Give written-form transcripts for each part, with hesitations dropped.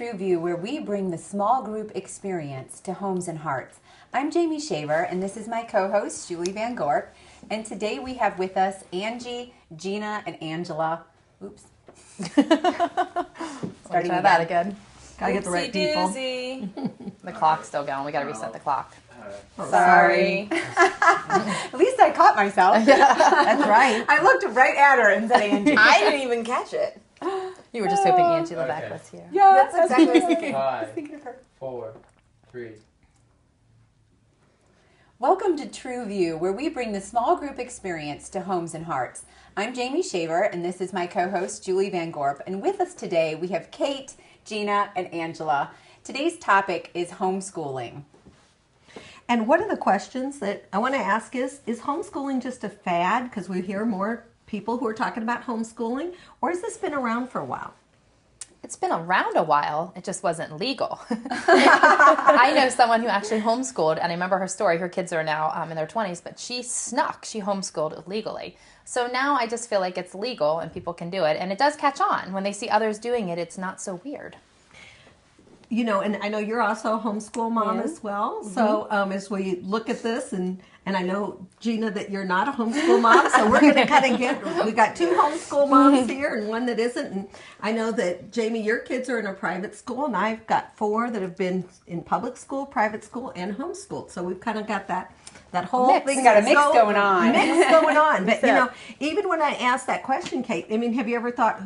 True View, where we bring the small group experience to homes and hearts. I'm Jamie Shaver, and this is my co-host, Julie Van Gorp. And today we have with us Angie, Gina, and Angela. Oops. Starting that again. Gotta get the right people. The clock's still going. We gotta reset the clock. Sorry. At least I caught myself. That's right. I looked right at her and said Angie. I didn't even catch it. You were just hoping Angie Levac was here. Yeah, That's exactly what I was thinking. I was 5, thinking of her. 4, 3. Welcome to True View, where we bring the small group experience to homes and hearts. I'm Jamie Shaver, and this is my co-host, Julie Van Gorp. And with us today, we have Kate, Gina, and Angela. Today's topic is homeschooling. And one of the questions that I want to ask is homeschooling just a fad? Because we hear more people who are talking about homeschooling, or has this been around for a while? It's been around a while. It just wasn't legal. I know someone who actually homeschooled, and I remember her story. Her kids are now in their 20s, but she snuck. She homeschooled illegally. So now I just feel like it's legal and people can do it. And it does catch on. When they see others doing it, it's not so weird. You know, and I know you're also a homeschool mom as well. So as we look at this, and I know, Gina, that you're not a homeschool mom, so we're going to kind of we got two homeschool moms here and one that isn't. And I know that, Jamie, your kids are in a private school, and I've got 4 that have been in public school, private school, and homeschooled. So we've kind of got that whole Mix. thing. We got a mix going on. Mix going on. But, you know, even when I asked that question, Kate, I mean, have you ever thought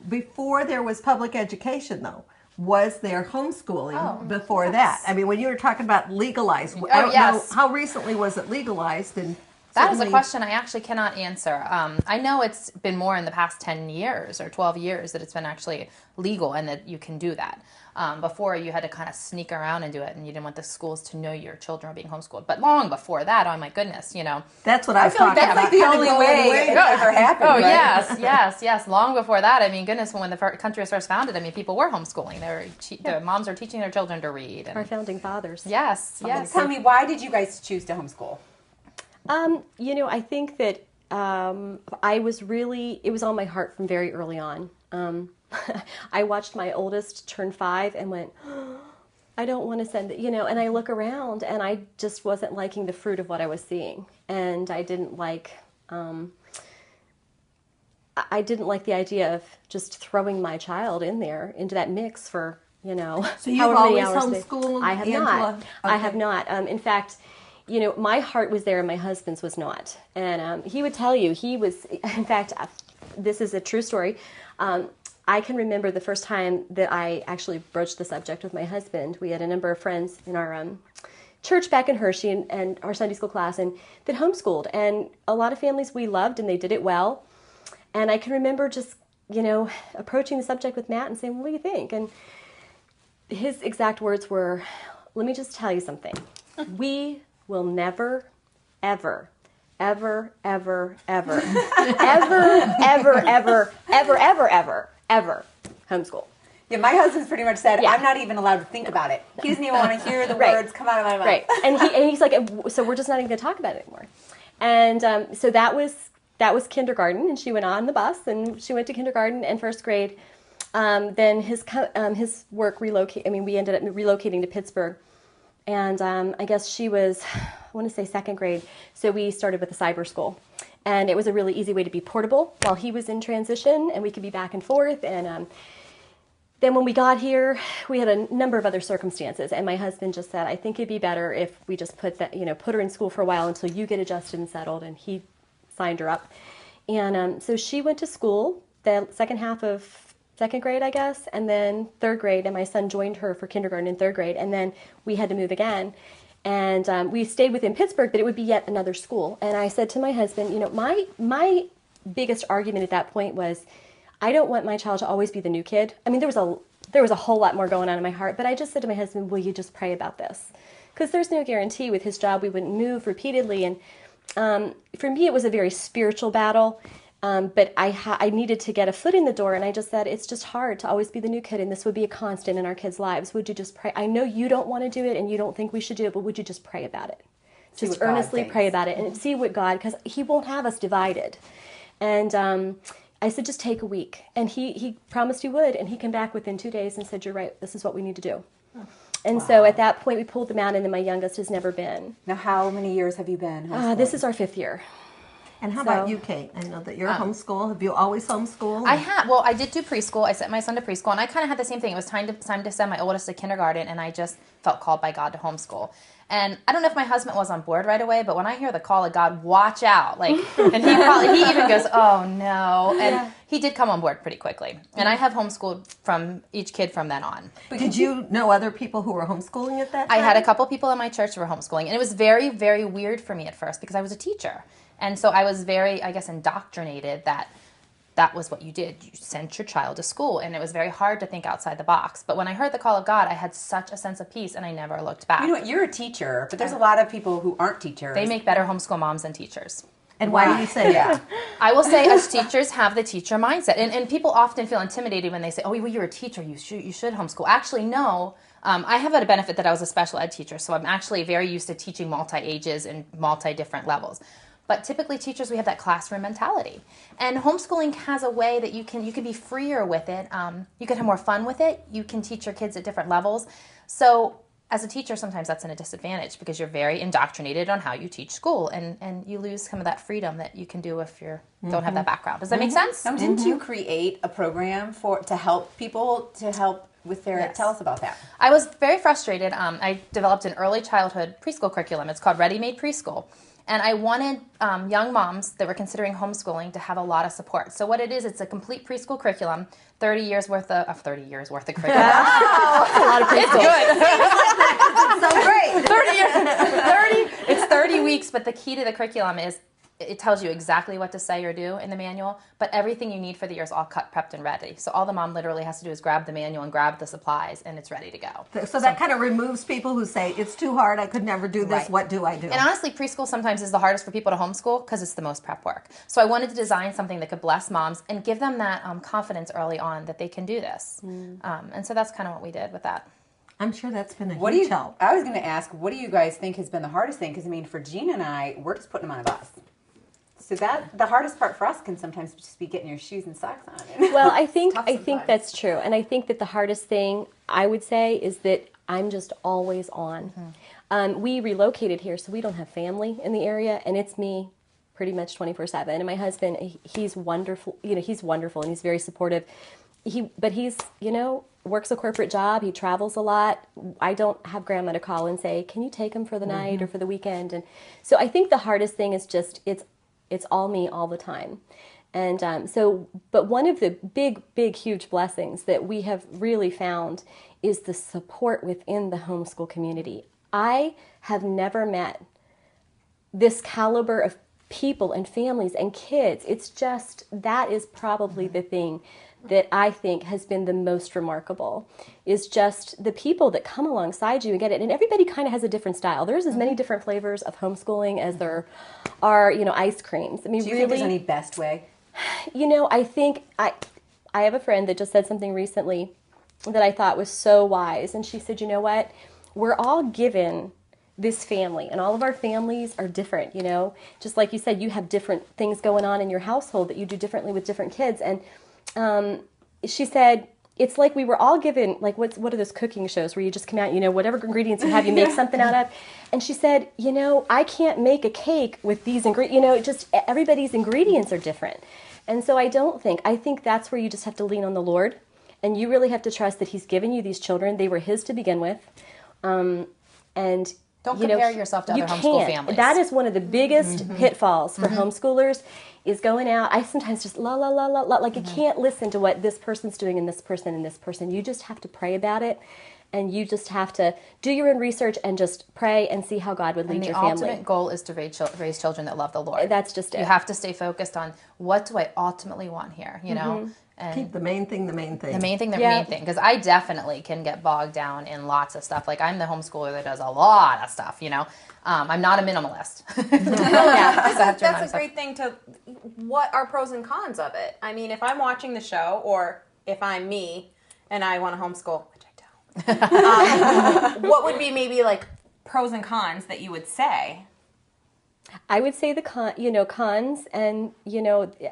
before there was public education, though, was there homeschooling before that? I mean, when you were talking about legalized, I don't know, how recently was it legalized? And that is a question I actually cannot answer. I know it's been more in the past 10 years or 12 years that it's been actually legal and that you can do that. Before, you had to kind of sneak around and do it, and you didn't want the schools to know your children were being homeschooled. But long before that, oh my goodness, you know. That's what I was talking about. That's like the only way it ever happened, Oh, right? yes. Long before that, I mean, goodness, when the country was first founded, I mean, people were homeschooling. Their moms are teaching their children to read. And, our founding fathers. Yes. Tell me, why did you guys choose to homeschool? You know, I think that it was on my heart from very early on. I watched my oldest turn 5 and went, I don't want to send it, you know, and I look around and I just wasn't liking the fruit of what I was seeing. And I didn't like the idea of just throwing my child into that mix for, you know, so you've however many always hours. homeschooled, I have Angela? not. Okay. I have not. In fact, you know, my heart was there and my husband's was not. And he would tell you, in fact, this is a true story. I can remember the first time that I actually broached the subject with my husband. We had a number of friends in our church back in Hershey and our Sunday school class and that homeschooled. And a lot of families we loved and they did it well. And I can remember just, you know, approaching the subject with Matt and saying, what do you think? And his exact words were, let me just tell you something. We will never, ever, ever, ever, ever, ever, ever homeschool. Yeah, my husband's pretty much said, Yeah. I'm not even allowed to think about it. He doesn't even want to hear the words come out of my mouth. Right. And he's like, so we're just not even going to talk about it anymore. And so that was kindergarten, and she went on the bus, and she went to kindergarten and first grade. Then his work we ended up relocating to Pittsburgh. And I guess she was, I want to say 2nd grade, so we started with a cyber school. And it was a really easy way to be portable while he was in transition, and we could be back and forth. And then when we got here, we had a number of other circumstances, and my husband just said, I think it'd be better if we just put her in school for a while until you get adjusted and settled, and he signed her up. And so she went to school the second half of 2nd grade, I guess, and then 3rd grade, and my son joined her for kindergarten in 3rd grade, and then we had to move again. And we stayed within Pittsburgh, but it would be yet another school. And I said to my husband, you know, my biggest argument at that point was, I don't want my child to always be the new kid. I mean, there was a whole lot more going on in my heart, but I just said to my husband, will you just pray about this? Because there's no guarantee with his job we wouldn't move repeatedly. And for me, it was a very spiritual battle. But I needed to get a foot in the door, and I just said, it's just hard to always be the new kid, and this would be a constant in our kids' lives. Would you just pray? I know you don't want to do it, and you don't think we should do it, but would you just pray about it? Just earnestly pray about it and see what God, because he won't have us divided. And I said, just take a week. And he promised he would, and he came back within 2 days and said, you're right, this is what we need to do. And so at that point, we pulled them out, and then my youngest has never been. Now, how many years have you been homeschooling? This is our 5th year. And how about you, Kate? I know that you're homeschool. Have you always homeschooled? I did do preschool. I sent my son to preschool, and I kind of had the same thing. It was time to send my oldest to kindergarten, and I just felt called by God to homeschool. And I don't know if my husband was on board right away, but when I hear the call of God, watch out, and he even goes, oh no, and he did come on board pretty quickly. And I have homeschooled from each kid from then on. But did you know other people who were homeschooling at that time? I had a couple people in my church who were homeschooling, and it was very, very weird for me at first because I was a teacher. And so I was very, I guess, indoctrinated that was what you did. You sent your child to school, and it was very hard to think outside the box. But when I heard the call of God, I had such a sense of peace, and I never looked back. You know what? You're a teacher, but there's a lot of people who aren't teachers. They make better homeschool moms than teachers. And why do you say that? I will say us teachers have the teacher mindset. And people often feel intimidated when they say, oh, well, you're a teacher, you should homeschool. Actually, no. I have had a benefit that I was a special ed teacher, so I'm actually very used to teaching multi-ages and multi-different levels. But typically teachers, we have that classroom mentality. And homeschooling has a way that you can be freer with it. You can have more fun with it. You can teach your kids at different levels. So as a teacher, sometimes that's a disadvantage because you're very indoctrinated on how you teach school. And you lose some of that freedom that you can do if you don't have that background. Does that make sense? Now, didn't you create a program to help people with their... Yes. Tell us about that. I was very frustrated. I developed an early childhood preschool curriculum. It's called Ready Made Preschool. And I wanted young moms that were considering homeschooling to have a lot of support. So what it is, it's a complete preschool curriculum, 30 years worth of curriculum. Wow. That's a lot of preschool. It's good. So great. 30 years. It's 30 weeks, but the key to the curriculum is it tells you exactly what to say or do in the manual, but everything you need for the year is all cut, prepped, and ready. So all the mom literally has to do is grab the manual and grab the supplies, and it's ready to go. So that kind of removes people who say, it's too hard, I could never do this, Right. what do I do? And honestly, preschool sometimes is the hardest for people to homeschool because it's the most prep work. So I wanted to design something that could bless moms and give them that confidence early on that they can do this. And so that's kind of what we did with that. I'm sure that's been a huge help. I was going to ask, what do you guys think has been the hardest thing? Because, I mean, for Gina and I, we're just putting them on a bus. So the hardest part for us can sometimes just be getting your shoes and socks on. Well, I think that's true, and I think that the hardest thing I would say is that I'm just always on. We relocated here, so we don't have family in the area, and it's me pretty much 24/7. And my husband, he's wonderful. He's wonderful and he's very supportive. But he's works a corporate job. He travels a lot. I don't have grandma to call and say, "Can you take him for the night or for the weekend?" And so I think the hardest thing is just it's all me all the time. And but one of the big, huge blessings that we have really found is the support within the homeschool community. I have never met this caliber of people and families and kids. It's just, that is probably the thing that I think has been the most remarkable, is just the people that come alongside you and get it. And everybody kind of has a different style. There's as many different flavors of homeschooling as there are, ice creams. I mean, Do you really, think there's any best way? I think I have a friend that just said something recently that I thought was so wise. And she said, you know what? We're all given this family, and all of our families are different, Just like you said, you have different things going on in your household that you do differently with different kids. And she said, it's like we were all given, like, what are those cooking shows where you just come out, whatever ingredients you have, you make something out of. And she said, I can't make a cake with these ingredients, just everybody's ingredients are different. And so I think that's where you just have to lean on the Lord, and you really have to trust that He's given you these children. They were His to begin with. And Don't compare yourself to other homeschool families. That is one of the biggest pitfalls for homeschoolers, is going out. I sometimes just la, like you can't listen to what this person's doing and this person and this person. You just have to pray about it, and you just have to do your own research and just pray and see how God would lead your family. And the ultimate goal is to raise children that love the Lord. That's just it. You have to stay focused on, what do I ultimately want here, And keep the main thing the main thing. The main thing, because I definitely can get bogged down in lots of stuff. Like, I'm the homeschooler that does a lot of stuff, I'm not a minimalist. That's a great thing to, what are pros and cons of it? I mean, if I'm watching the show, or if I'm me and I want to homeschool, which I don't, what would be maybe like pros and cons that you would say? I would say the cons, and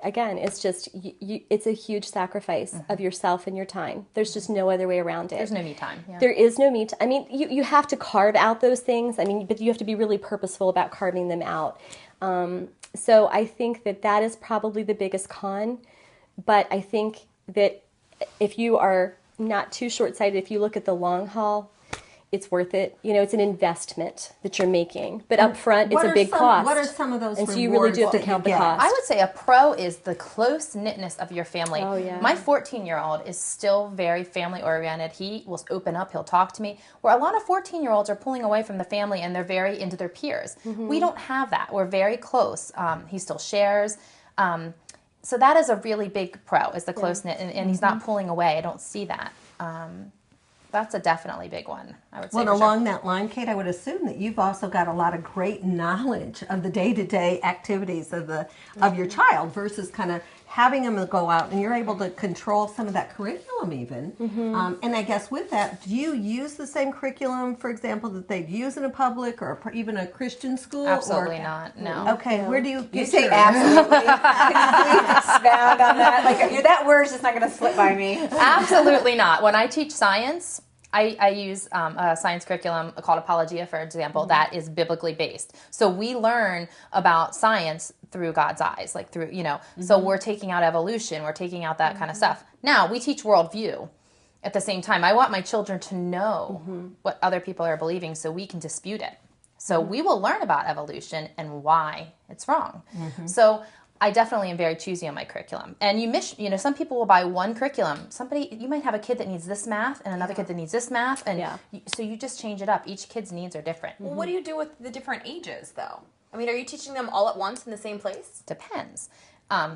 again, it's just it's a huge sacrifice of yourself and your time. There's just no other way around it. There's no me time. Yeah. There is no me time. I mean, you have to carve out those things. I mean, but you have to be really purposeful about carving them out. So I think that is probably the biggest con. But I think that if you are not too short-sighted, if you look at the long haul, it's worth it. It's an investment that you're making. But up front, it's a big cost. What are some of those and rewards? So you really do have to count the cost. I would say a pro is the close-knitness of your family. Oh, yeah. My 14-year-old is still very family-oriented. He will open up. He'll talk to me. Where a lot of 14-year-olds are pulling away from the family and they're very into their peers. We don't have that. We're very close. He still shares. So that is a really big pro, is the close-knit. And he's not pulling away. I don't see that. That's a definitely big one, I would say. Well, along that line, Kate, I would assume that you've also got a lot of great knowledge of the day-to-day activities of your child versus kind of having them go out, and you're able to control some of that curriculum even. And I guess with that, do you use the same curriculum, for example, that they'd use in a public or even a Christian school? Absolutely not, no. Okay, where do you get You say your- absolutely. Can you please expound on that? Like, that word's just not going to slip by me. Absolutely not. When I teach science, I use a science curriculum called Apologia, for example, that is biblically based. So we learn about science through God's eyes, like through, so we're taking out evolution, we're taking out that kind of stuff. Now, we teach worldview at the same time. I want my children to know what other people are believing so we can dispute it. So we will learn about evolution and why it's wrong. So I definitely am very choosy on my curriculum. And some people will buy one curriculum. You might have a kid that needs this math and another kid that needs this math. And so you just change it up. Each kid's needs are different. Well, what do you do with the different ages, though? I mean, are you teaching them all at once in the same place? Depends.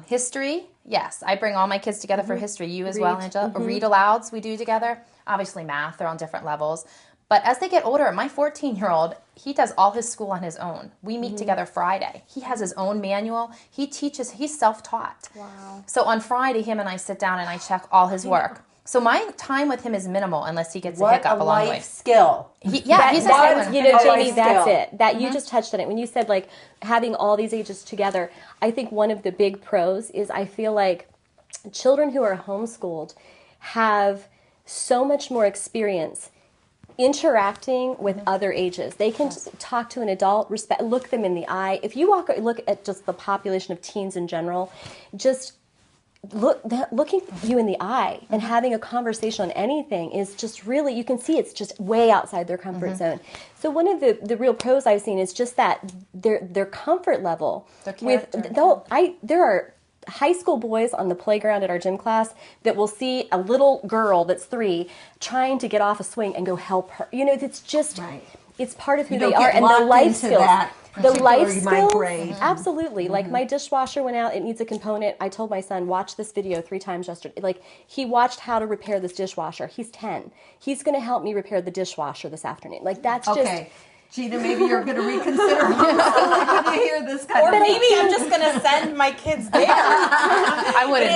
History, yes. I bring all my kids together for history. You as well, Angela. Read alouds we do together. Obviously math, they're on different levels. But as they get older, my 14-year-old, he does all his school on his own. We meet together Friday. He has his own manual. He teaches, he's self-taught. Wow. So on Friday, him and I sit down and I check all his work. So my time with him is minimal unless he gets a hiccup along the way. What a life skill. He's Jamie, that's skill. it. That you just touched on it. When you said, like, having all these ages together, I think one of the big pros is I feel like children who are homeschooled have so much more experience interacting with other ages. They can talk to an adult, look them in the eye. If you look at just the population of teens in general, just looking you in the eye and having a conversation on anything is just really, you can see it's just way outside their comfort zone. So one of the real pros I've seen is just that their comfort level. Their character. There are high school boys on the playground at our gym class that will see a little girl that's 3 trying to get off a swing and go help her. It's just, it's part of who they are, and the life skills. The life skills, absolutely. Like, my dishwasher went out, it needs a component. I told my son, watch this video 3 times yesterday. Like, he watched how to repair this dishwasher. He's 10. He's going to help me repair the dishwasher this afternoon. Like, that's just... Gina, maybe you're going to reconsider homeschooling when you hear this kind Or of maybe I'm just going to send my kids there. I wouldn't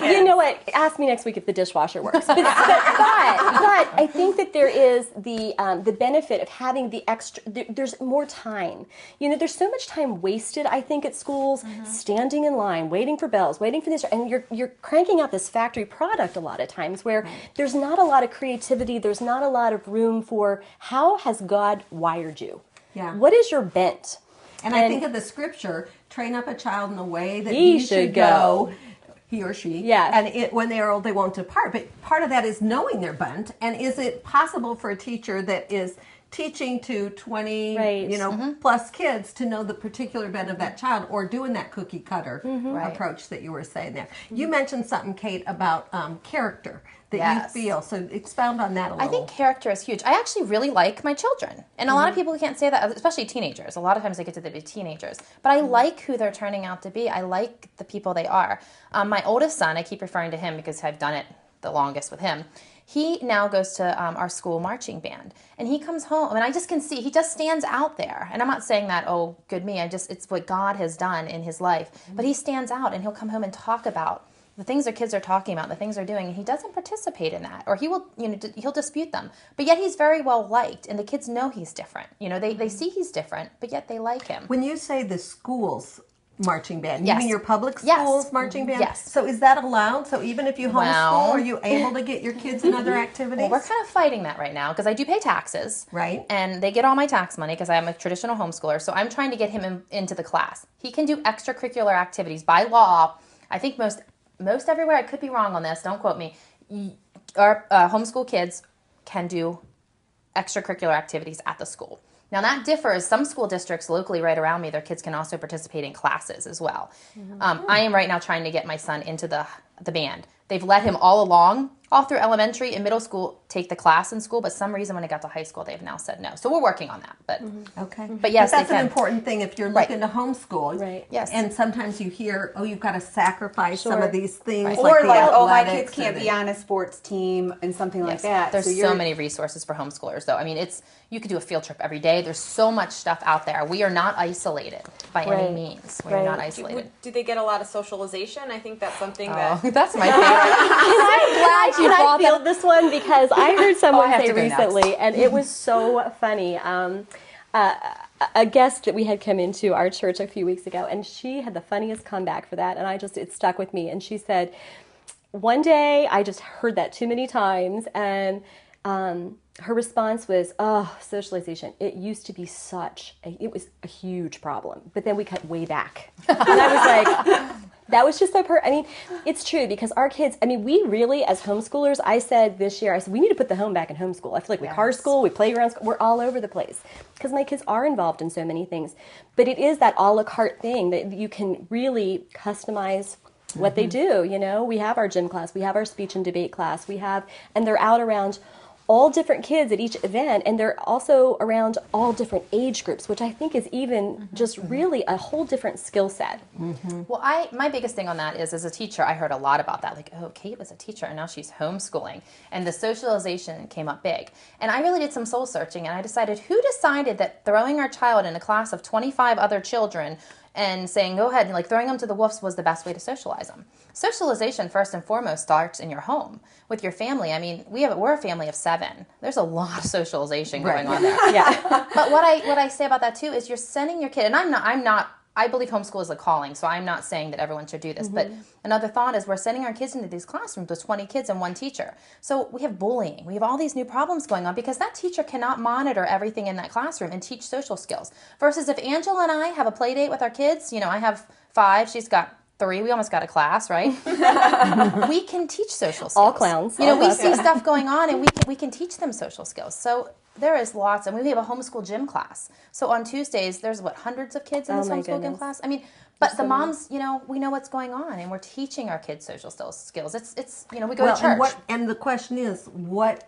know. You know what? Ask me next week if the dishwasher works. But I think that there is the benefit of having the extra. There's more time. There's so much time wasted, I think, at schools, standing in line, waiting for bells, waiting for this, and you're cranking out this factory product a lot of times where there's not a lot of creativity. There's not a lot of room for how has God wired you? Yeah. What is your bent? And I think of the scripture, train up a child in the way that he should go. He or she. Yes. And when they are old, they won't depart. But part of that is knowing their bent. And is it possible for a teacher that is teaching to 20, plus kids to know the particular bent of that child, or doing that cookie cutter approach that you were saying there? You mentioned something, Kate, about character that you feel. So expound on that a little. I think character is huge. I actually really like my children. And a lot of people can't say that, especially teenagers. A lot of times they get to be teenagers. But I like who they're turning out to be. I like the people they are. My oldest son, I keep referring to him because I've done it the longest with him. He now goes to our school marching band, and he comes home, and I just can see, he just stands out there. And I'm not saying that, oh, good me, it's what God has done in his life. But he stands out, and he'll come home and talk about the things their kids are talking about, the things they're doing, and he doesn't participate in that, or he will, he'll dispute them. But yet he's very well liked, and the kids know he's different. They see he's different, but yet they like him. When you say the schools marching band, Yes. you mean your public Yes. schools marching band? Yes. So is that allowed? So even if you homeschool, Well- are you able to get your kids in other activities? Well, we're kind of fighting that right now because I do pay taxes. Right. And they get all my tax money because I'm a traditional homeschooler. So I'm trying to get him into the class. He can do extracurricular activities by law. I think most everywhere, I could be wrong on this, don't quote me, our homeschool kids can do extracurricular activities at the school. Now that differs. Some school districts locally right around me, their kids can also participate in classes as well. I am right now trying to get my son into the band. They've let him all along, all through elementary and middle school, take the class in school, but some reason when it got to high school, they've now said no. So we're working on that. But Okay. But yes, that's they an can. important thing if you're looking to homeschool. Right. Yes. And sometimes you hear, oh, you've got to sacrifice some Sure. of these things. Right. Or the like, oh, my athletics kids can't and be on a sports team and something like Yes. that. There's you're- so many resources for homeschoolers, though. I mean, you could do a field trip every day. There's so much stuff out there. We are not isolated by any Right. means. We are not Right. isolated. Do they get a lot of socialization? I think that's something that. Oh, that's my favorite. Can I feel this one because I heard someone I have say to go next. recently, and it was so funny. A guest that we had come into our church a few weeks ago, and she had the funniest comeback for that, and it stuck with me. And she said, one day I just heard that too many times, and her response was, "Oh, socialization. It used to be it was a huge problem, but then we cut way back." And I was like. That was just so I mean, it's true because our kids, I mean, we really, as homeschoolers, I said this year, we need to put the home back in homeschool. I feel like we car school, we playground school, we're all over the place because my kids are involved in so many things. But it is that a la carte thing that you can really customize what they do. We have our gym class, we have our speech and debate class, and they're out around all different kids at each event, and they're also around all different age groups, which I think is even just really a whole different skill set. Well, my biggest thing on that is, as a teacher, I heard a lot about that. Like, oh, Kate was a teacher, and now she's homeschooling. And the socialization came up big. And I really did some soul searching, and I decided, who decided that throwing our child in a class of 25 other children and saying, go ahead, and like throwing them to the wolves was the best way to socialize them? Socialization, first and foremost, starts in your home with your family. I mean, we're a family of 7. There's a lot of socialization going on there. Yeah. But what I say about that too is you're sending your kid, and I believe homeschool is a calling, so I'm not saying that everyone should do this. But another thought is we're sending our kids into these classrooms with 20 kids and one teacher. So we have bullying. We have all these new problems going on because that teacher cannot monitor everything in that classroom and teach social skills. Versus if Angela and I have a play date with our kids, I have 5, she's got 3, we almost got a class, right? We can teach social skills. All clowns. We see stuff going on and we can teach them social skills. So there is lots, and we have a homeschool gym class. So on Tuesdays, there's hundreds of kids in this my homeschool gym goodness. class. I mean, but the moms, we know what's going on, and we're teaching our kids social skills. It's we go to church. And the question is, what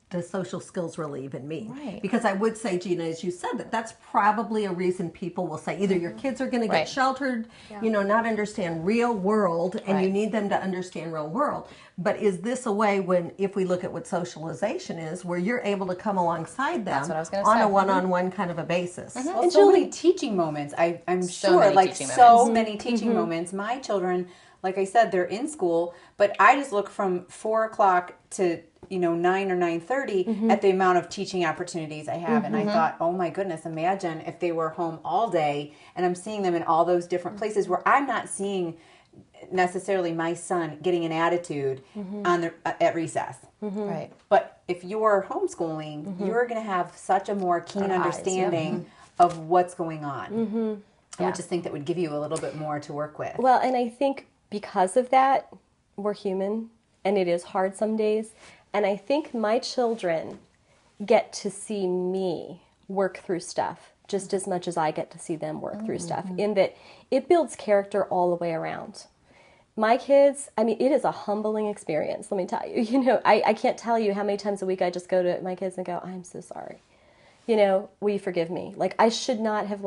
does social skills really even mean? Right. Because I would say, Gina, as you said, that's probably a reason people will say either your kids are going to get Right. sheltered, not understand real world, and you Right. need them to understand real world. But is this a way if we look at what socialization is, where you're able to come alongside them That's what I was gonna on say. a one-on-one kind of a basis? Well, And so Julie- many teaching moments. I'm So sure, many like teaching so moments. many teaching moments. My children, like I said, they're in school, but I just look from 4 o'clock to 9 or 9:30 at the amount of teaching opportunities I have, and I thought, oh my goodness, imagine if they were home all day, and I'm seeing them in all those different places where I'm not seeing necessarily my son getting an attitude at recess. Right. But if you're homeschooling, you're going to have such a more keen Eyes, yeah. understanding of what's going on. I Yeah. would just think that would give you a little bit more to work with. Well, and I think because of that, we're human, and it is hard some days. And I think my children get to see me work through stuff just as much as I get to see them work through stuff, in that it builds character all the way around. My kids, I mean, it is a humbling experience, let me tell you. I can't tell you how many times a week I just go to my kids and go, I'm so sorry. Will you forgive me? Like, I should not have,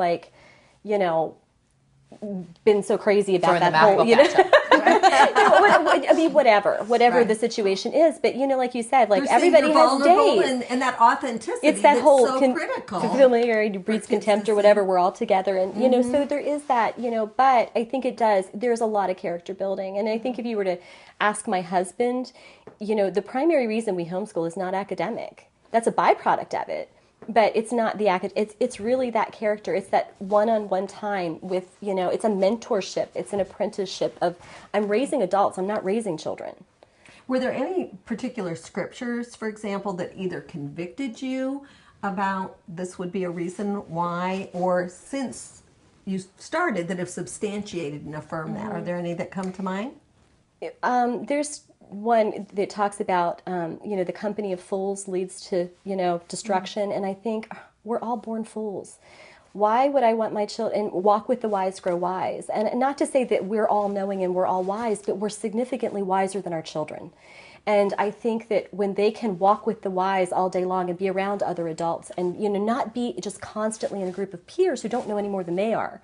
been so crazy about Throwing the that whole, MacBook you know. at you. I mean, whatever Right. the situation is, but like you said, like You're saying everybody you're has vulnerable days. and that authenticity. It's that that's whole so critical. familiarity breeds contempt or whatever. We're all together, and so there is that, But I think it does. There's a lot of character building, and I think if you were to ask my husband, the primary reason we homeschool is not academic. That's a byproduct of it. But it's not the it's really that character. It's that one-on-one time with, it's a mentorship. It's an apprenticeship of, I'm raising adults. I'm not raising children. Were there any particular scriptures, for example, that either convicted you about this would be a reason why, or since you started that have substantiated and affirmed that? Are there any that come to mind? There's one that talks about, the company of fools leads to, destruction. And I think we're all born fools. Why would I want my children, and walk with the wise, grow wise? And not to say that we're all knowing and we're all wise, but we're significantly wiser than our children. And I think that when they can walk with the wise all day long and be around other adults and, not be just constantly in a group of peers who don't know any more than they are,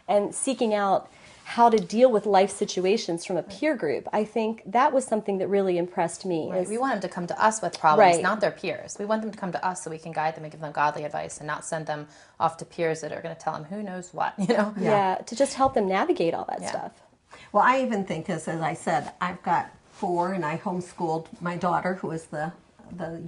and seeking out how to deal with life situations from a peer group, I think that was something that really impressed me. Right. We want them to come to us with problems, Right. not their peers. We want them to come to us so we can guide them and give them godly advice and not send them off to peers that are going to tell them who knows what, Yeah, to just help them navigate all that stuff. Well, I even think, as I said, I've got 4, and I homeschooled my daughter, who is the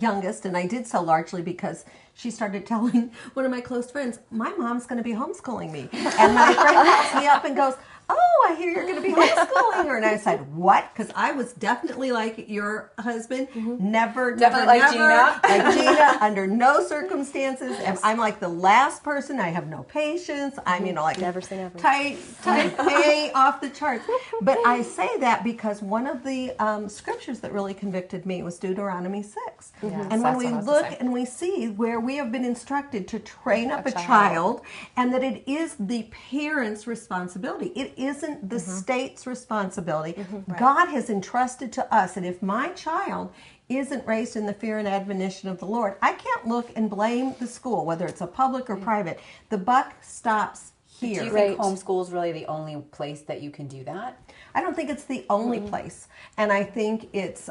youngest, and I did so largely because she started telling one of my close friends, my mom's going to be homeschooling me. And my friend calls me up and goes, oh, I hear you're going to be homeschooling her. And I said, what? Because I was definitely like your husband. Never, Definitely like Gina. like Gina, under no circumstances. And I'm like the last person. I have no patience. I'm, like Never say never. Type A off the charts. But I say that because one of the scriptures that really convicted me was Deuteronomy 6. Yes, And when that's we what I was look gonna say. and we see where we have been instructed to train up a child, and that it is the parent's responsibility. It isn't the state's responsibility. God has entrusted to us, and if my child isn't raised in the fear and admonition of the Lord, I can't look and blame the school, whether it's a public or private. The buck stops here. Do you Right. think homeschool is really the only place that you can do that? I don't think it's the only place. And I think it's,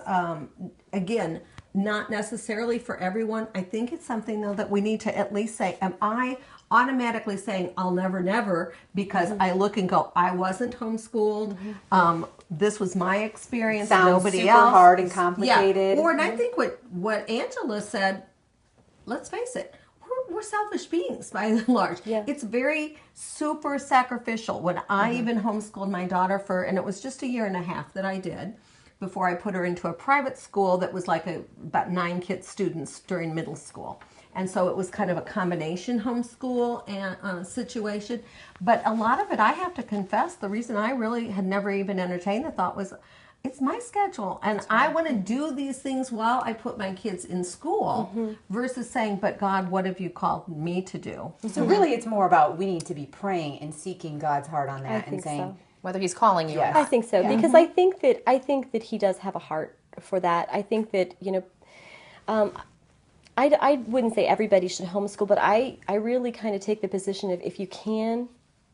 again, not necessarily for everyone. I think it's something, though, that we need to at least say, am I automatically saying I'll never, never, because I look and go, I wasn't homeschooled. This was my experience. Sounds nobody super else. hard and complicated. Yeah. Or, and I think what Angela said, let's face it, we're selfish beings by and large. Yeah. It's very super sacrificial. When I even homeschooled my daughter and it was just a year and a half that I did before I put her into a private school that was like about 9 students during middle school. And so it was kind of a combination homeschool and situation. But a lot of it, I have to confess, the reason I really had never even entertained the thought was, it's my schedule, and I want to do these things while I put my kids in school versus saying, but God, what have you called me to do? So really it's more about we need to be praying and seeking God's heart on that I and think saying, so. Whether he's calling you or Yes. not. I think so, because I think that he does have a heart for that. I think that I wouldn't say everybody should homeschool, but I really kind of take the position of if you can,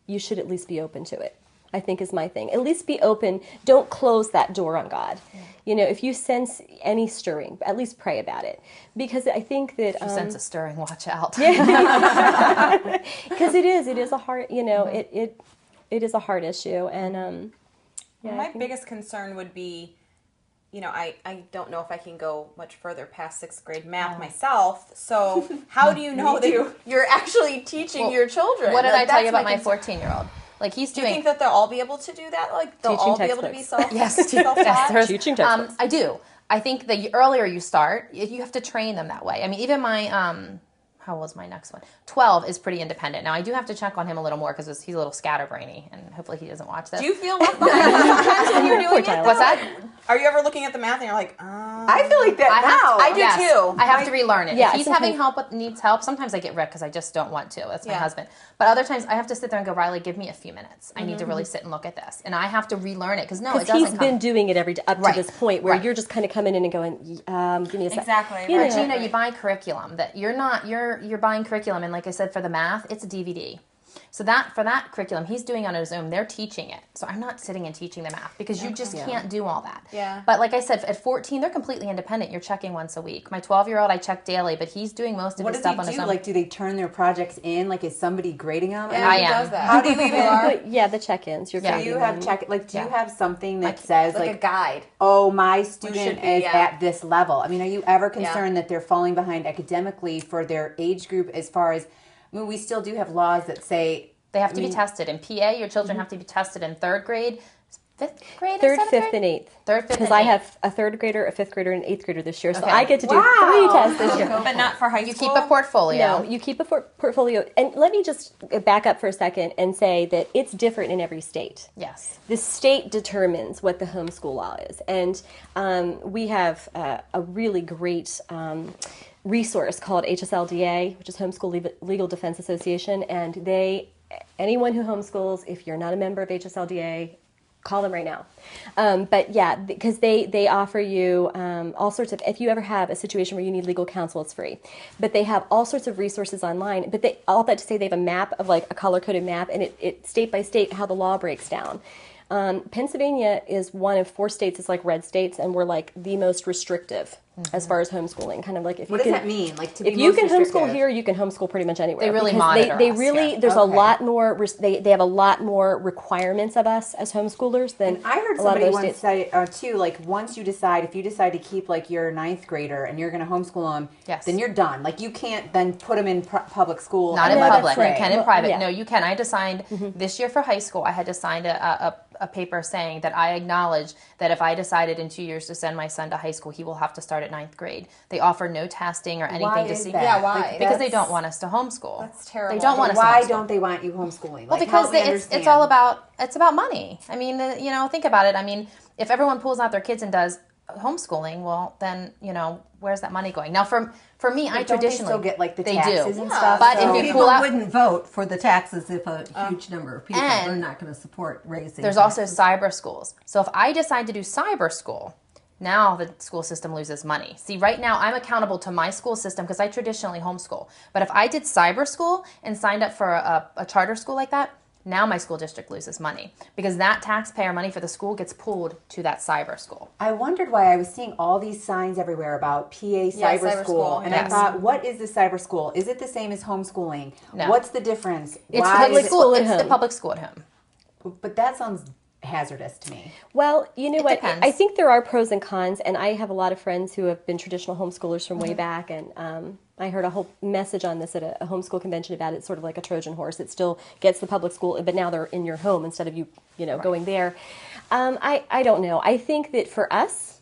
you should at least be open to it. I think is my thing. At least be open. Don't close that door on God. If you sense any stirring, at least pray about it, because I think that If you sense a stirring, watch out. because it is a hard. It is a hard issue, and My biggest concern would be, I don't know if I can go much further past 6th grade math myself. So how do you know that you're actually teaching your children? What did I tell you about my concern. 14-year-old? Like he's Do you doing. think that they'll all be able to do that? Like they'll Teaching all be able to be textbooks. self-taught? there's- Teaching textbooks. I do. I think the earlier you start, you have to train them that way. I mean, even my how old is my next one? 12 is pretty independent. Now I do have to check on him a little more because he's a little scatterbrainy, and hopefully he doesn't watch this. Do you feel left behind sometimes when you're doing it? Tyler. What's that? Are you ever looking at the math and you're like, I feel like that now. I do too. I have to relearn it. Yeah, if he's having needs help, sometimes I get Rick because I just don't want to. That's my husband. But other times I have to sit there and go, Riley, give me a few minutes. I need to really sit and look at this. And I have to relearn it because it doesn't he's come. been doing it up Right. to this point where Right. you're just kind of coming in and going, give me a sec. Exactly. You Right. know. Gina, you buy curriculum that you're buying curriculum, and like I said, for the math, it's a DVD. So that for that curriculum, he's doing on his own. They're teaching it. So I'm not sitting and teaching the math because you just can't do all that. Yeah. But like I said, at 14, they're completely independent. You're checking once a week. My 12-year-old, I check daily, but he's doing most of What his does stuff on he his do? own. Like, do they turn their projects in? Like, is somebody grading them? Yeah, I he am. does that. How do you even? Yeah, the check-ins. You're Yeah. Do you grading have them. check? Like, do you Yeah. have something that says like a like, guide. oh, my should student be, is yeah. at this level? I mean, are you ever concerned that they're falling behind academically for their age group? As far as, I mean, we still do have laws that say They have to be tested. In PA, your children have to be tested in 3rd grade, 5th grade, and Third, 7th fifth, grade? and eighth. 3rd, 5th, Because and I 8th. have a 3rd grader, a 5th grader, and an 8th grader this year, so Okay. I get to do Wow. 3 tests this year. But not for high You school. keep a portfolio. No, you keep a portfolio. And let me just back up for a second and say that it's different in every state. Yes. The state determines what the homeschool law is. And we have a really great resource called HSLDA, which is Homeschool Legal Defense Association. And anyone who homeschools, if you're not a member of HSLDA, call them right now. But yeah, because they offer you all sorts of, if you ever have a situation where you need legal counsel, it's free. But they have all sorts of resources online. But all that to say, they have a map of like a color-coded map, and it state by state how the law breaks down. Pennsylvania is one of 4 states. It's like red states, and we're like the most restrictive as far as homeschooling. Kind of like if what you does can, that mean? Like, to be if you most can homeschool restrictive? here, you can homeschool pretty much anywhere. They really because monitor They us, really yeah. there's a Okay. lot more. They have a lot more requirements of us as homeschoolers than I heard a lot of somebody those once states. say too, like once if you decide to keep like your 9th grader and you're going to homeschool them, Yes. then you're done. Like you can't then put them in public school. Not and in let it public. You fray. can in Well, private. yeah. No, you can. I had to sign this year for high school. I had to sign a paper saying that I acknowledge that if I decided in 2 years to send my son to high school, he will have to start at 9th grade. They offer no testing or anything Why to is see. that? Yeah, why? Like, Because they that's- don't want us to homeschool. That's terrible. They don't want us to Why homeschool. don't they want you homeschooling? Well, Like, help because me it's understand. all about money. I mean, think about it. I mean, if everyone pulls out their kids and does homeschooling, well, then where's that money going? Now, for me, I But don't they traditionally still get like the they taxes do. and stuff. But so- if you People pull out, wouldn't vote for the taxes if a huge number of people and are not going to support raising. there's also taxes. cyber schools. So if I decide to do cyber school, now the school system loses money. See, right now I'm accountable to my school system because I traditionally homeschool. But if I did cyber school and signed up for a charter school like that, now my school district loses money because that taxpayer money for the school gets pulled to that cyber school. I wondered why I was seeing all these signs everywhere about PA cyber, cyber school, school, and I yes. thought, what is the cyber school? Is it the same as homeschooling? No. What's the difference? It's Why public is it- school. at It's the home. public school at home. But that sounds hazardous to me. Well, you know It what? depends. I think there are pros and cons, and I have a lot of friends who have been traditional homeschoolers from way back, and I heard a whole message on this at a homeschool convention about it, sort of like a Trojan horse. It still gets the public school, but now they're in your home instead of you going there. I don't know. I think that for us,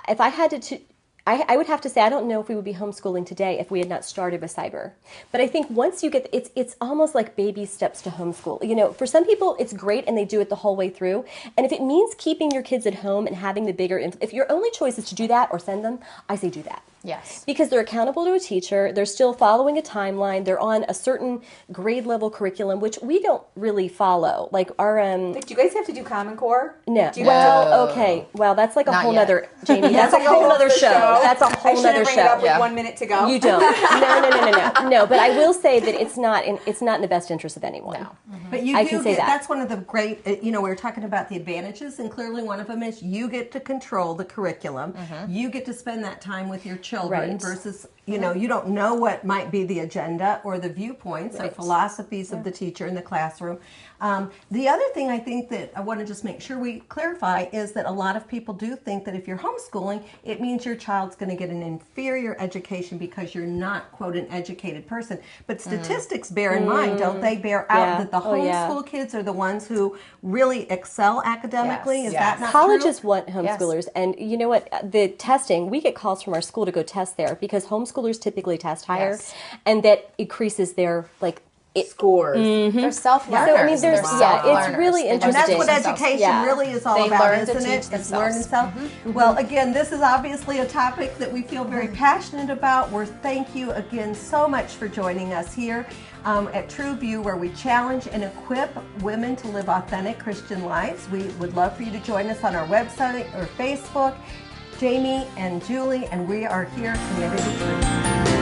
if I had to I would have to say I don't know if we would be homeschooling today if we had not started with cyber. But I think once you get it's almost like baby steps to homeschool. For some people it's great and they do it the whole way through. And if it means keeping your kids at home and having the bigger if your only choice is to do that or send them, I say do that. Yes. Because they're accountable to a teacher, they're still following a timeline, they're on a certain grade level curriculum which we don't really follow. Like our Like, do you guys have to do Common Core? no. Do you Well, okay. Well, that's like a Not whole yet. nother Jamie. That's a Like whole whole nother other show. That's a I whole shouldn't nother bring it up show. with Yeah. 1 minute to go. You don't. No. But I will say that it's not in the best interest of anyone. No. But you I do can say get, that. that's one of the great, we were talking about the advantages, and clearly one of them is you get to control the curriculum. You get to spend that time with your children Right. versus, you don't know what might be the agenda or the viewpoints or Right. philosophies of the teacher in the classroom. The other thing I think that I want to just make sure we clarify is that a lot of people do think that if you're homeschooling, it means your child's going to get an inferior education because you're not, quote, an educated person. But statistics bear in mind, don't they, bear out Yeah. that the Oh, yeah. homeschool kids are the ones who really excel academically? Yes. Is Yes. that not Colleges true? want homeschoolers, and you know what? The testing, we get calls from our school to go test there because homeschoolers typically test higher, Yes. and that increases their Scores. They're self-learners. So I mean, They're it's self-learners. really They And just that's interesting. what teach themselves. education Yeah. really is all They about, learn to isn't teach it? It's themselves. learn self. Well, again, this is obviously a topic that we feel very passionate about. Thank you again so much for joining us here at True View, where we challenge and equip women to live authentic Christian lives. We would love for you to join us on our website or Facebook. Jamie and Julie, and we are here committed to truth.